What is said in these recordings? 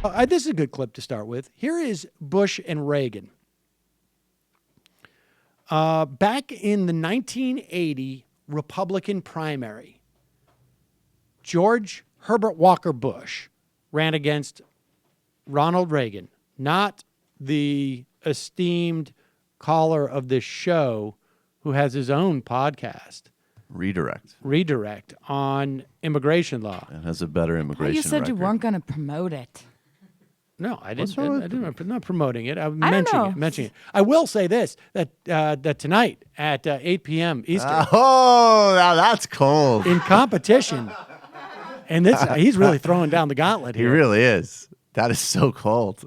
This is a good clip to start with. Here is Bush and Reagan. Back in the 1980 Republican primary, George Herbert Walker Bush ran against Ronald Reagan, not the esteemed caller of this show who has his own podcast. Redirect on immigration law. And has a better immigration You said record. you weren't going to promote it. No, I didn't. I'm not promoting it. I'm mentioning it. I will say this, that tonight at 8 p.m. Eastern. Oh, now that's cold. In competition. And he's really throwing down the gauntlet here. He really is. That is so cold.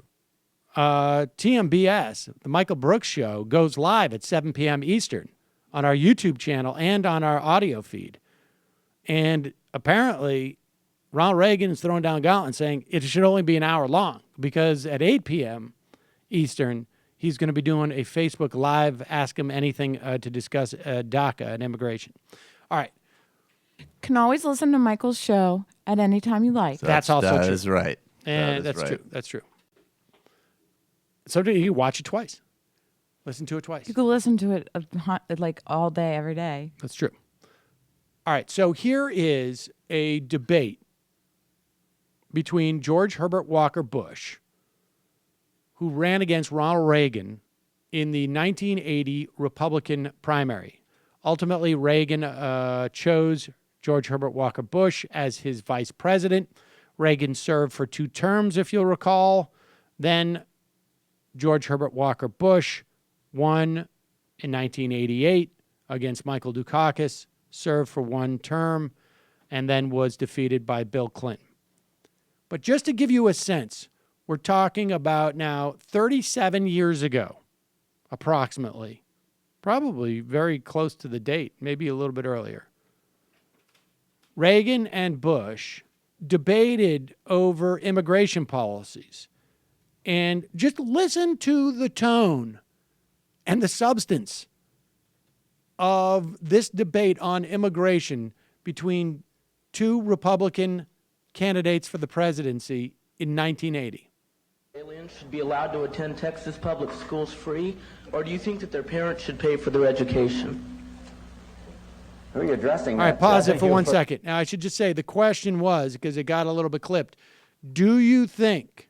TMBS, the Michael Brooks Show, goes live at 7 p.m. Eastern on our YouTube channel and on our audio feed. And apparently, Ronald Reagan is throwing down a gauntlet saying it should only be an hour long because at 8 p.m. Eastern, he's going to be doing a Facebook Live Ask Him Anything to discuss DACA and immigration. All right. Can always listen to Michael's show at any time you like. So that's also true. That is right. And that's true. That's true. So you can watch it twice. Listen to it twice. You can listen to it like all day, every day. That's true. All right. So here is a debate between George Herbert Walker Bush, who ran against Ronald Reagan in the 1980 Republican primary. Ultimately, Reagan chose George Herbert Walker Bush as his vice president. Reagan served for 2 terms, if you'll recall. Then George Herbert Walker Bush won in 1988 against Michael Dukakis, served for 1 term, and then was defeated by Bill Clinton. But just to give you a sense, we're talking about now 37 years ago, approximately, probably very close to the date, maybe a little bit earlier. Reagan and Bush debated over immigration policies. And just listen to the tone and the substance of this debate on immigration between 2 Republican candidates for the presidency in 1980. Aliens should be allowed to attend Texas public schools free, or do you think that their parents should pay for their education? Who are you addressing? All right, pause it for 1 second. Now, I should just say the question was, because it got a little bit clipped, do you think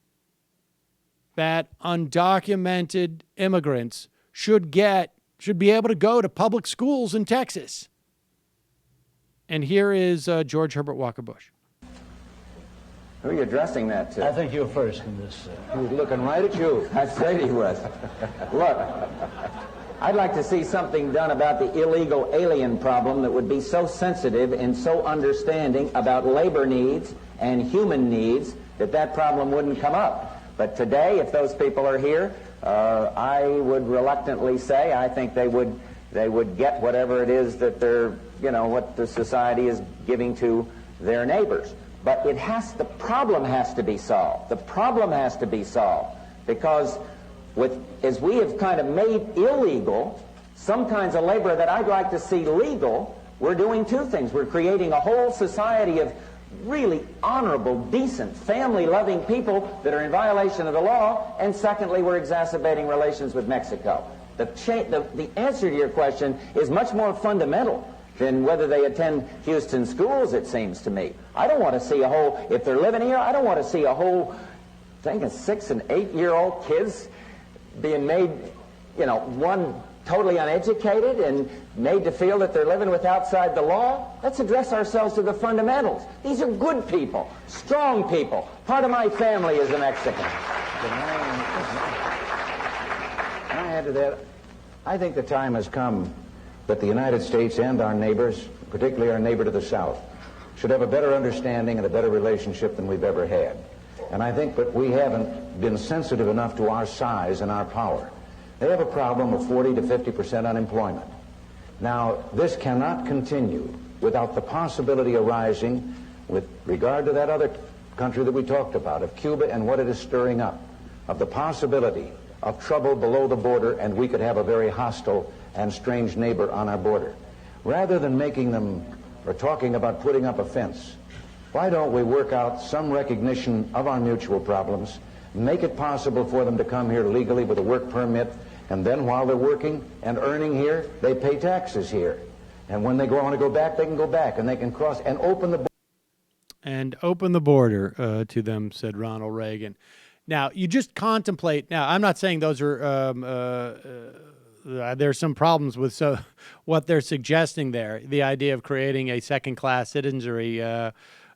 that undocumented immigrants should be able to go to public schools in Texas? And here is George Herbert Walker Bush. Who are you addressing that to? I think you're first in this. He was looking right at you. I said he was. Look, I'd like to see something done about the illegal alien problem that would be so sensitive and so understanding about labor needs and human needs that problem wouldn't come up. But today, if those people are here, I would reluctantly say I think they would get whatever it is that they're, what the society is giving to their neighbors. But the problem has to be solved. The problem has to be solved because as we have kind of made illegal some kinds of labor that I'd like to see legal, we're doing 2 things. We're creating a whole society of really honorable, decent, family-loving people that are in violation of the law, and secondly, we're exacerbating relations with Mexico. The answer to your question is much more fundamental than whether they attend Houston schools, it seems to me. I don't want to see if they're living here, I don't want to see a whole thing of 6- and 8-year-old kids being made, one totally uneducated and made to feel that they're living with outside the law. Let's address ourselves to the fundamentals. These are good people, strong people. Part of my family is a Mexican. Can I add to that? I think the time has come that the United States and our neighbors, particularly our neighbor to the south, should have a better understanding and a better relationship than we've ever had. And I think that we haven't been sensitive enough to our size and our power. They have a problem of 40 to 50% unemployment. Now, this cannot continue without the possibility arising with regard to that other country that we talked about, of Cuba and what it is stirring up, of the possibility of trouble below the border, and we could have a very hostile and strange neighbor on our border. Rather than making them or talking about putting up a fence, Why don't we work out some recognition of our mutual problems, make it possible for them to come here legally with a work permit, and then while they're working and earning here, they pay taxes here. And when they want to go back, they can go back, and they can cross and open the border to them, said Ronald Reagan. Now, you just contemplate. Now, I'm not saying those are there's some problems with what they're suggesting there. The idea of creating a second-class citizenry,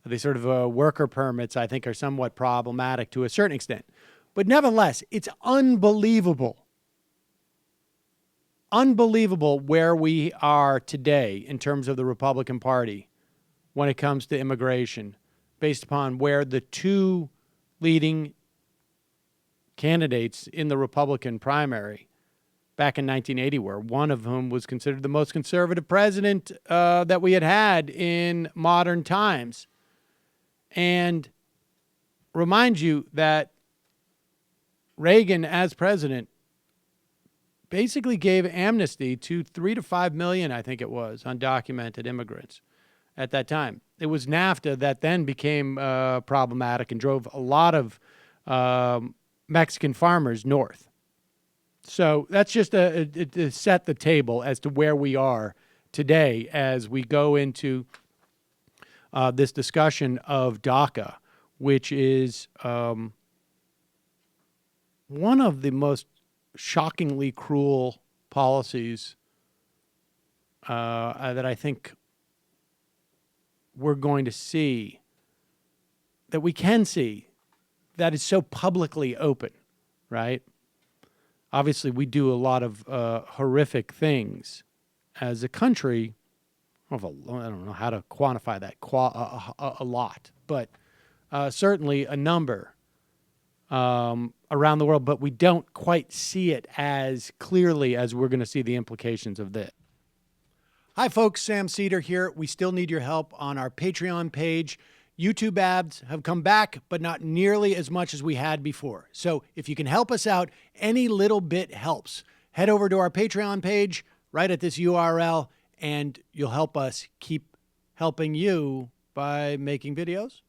the sort of worker permits, I think, are somewhat problematic to a certain extent. But nevertheless, it's unbelievable. Unbelievable where we are today in terms of the Republican Party when it comes to immigration, based upon where the two leading candidates in the Republican primary back in 1980 were, one of whom was considered the most conservative president that we had in modern times. And remind you that Reagan, as president, basically gave amnesty to 3 to 5 million, I think it was, undocumented immigrants at that time. It was NAFTA that then became problematic and drove a lot of Mexican farmers north. So that's just to set the table as to where we are today as we go into this discussion of DACA, which is one of the most shockingly cruel policies that I think we're going to see, that we can see, that is so publicly open, right? Obviously, we do a lot of horrific things as a country. I don't know how to quantify that, a lot, but certainly a number around the world, but we don't quite see it as clearly as we're going to see the implications of this. Hi, folks. Sam Seder here. We still need your help on our Patreon page. YouTube ads have come back, but not nearly as much as we had before. So if you can help us out, any little bit helps. Head over to our Patreon page right at this URL, and you'll help us keep helping you by making videos